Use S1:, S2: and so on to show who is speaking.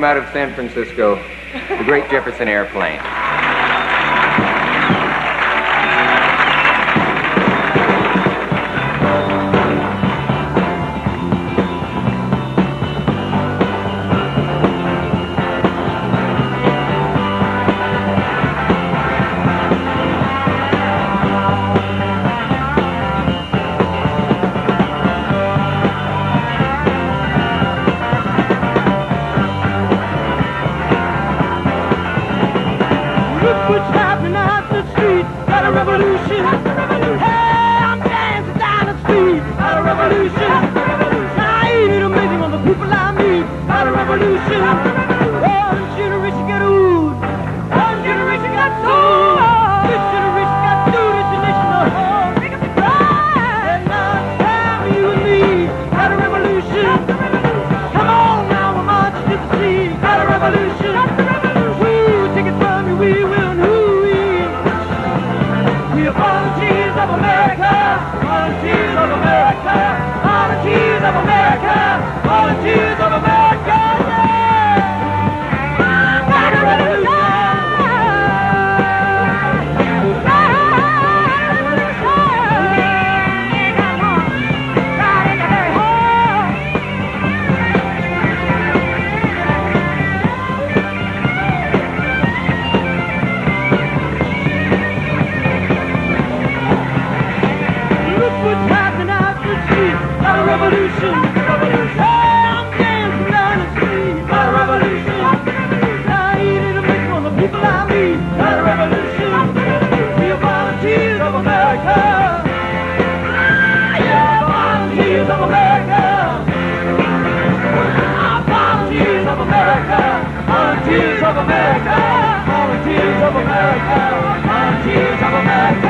S1: Out of San Francisco, the great Jefferson airplane.
S2: What's happening out the street? Got a revolution. Hey, I'm dancing down the street. Got a revolution. Now ain't it amazing when the people I meet? Got a revolution. One generation got old. One generation got soul. This generation got two. This generation no home. And now it's time for you and me. Got a revolution. Come on now, we're marching to the sea. Got a revolution. Woo, take it from me, we will. Volunteers of America, volunteers of America, volunteers of America, volunteers of America, yeah! Got a revolution! What's happening out the street? Got a revolution. Hey, I'm dancing down the street. Got a revolution. Now ain't it amazing when the people I meet? Got a revolution. We are volunteers of America. Yeah, volunteers of America. Volunteers of America. Volunteers of America. Volunteers of America. Volunteers of America.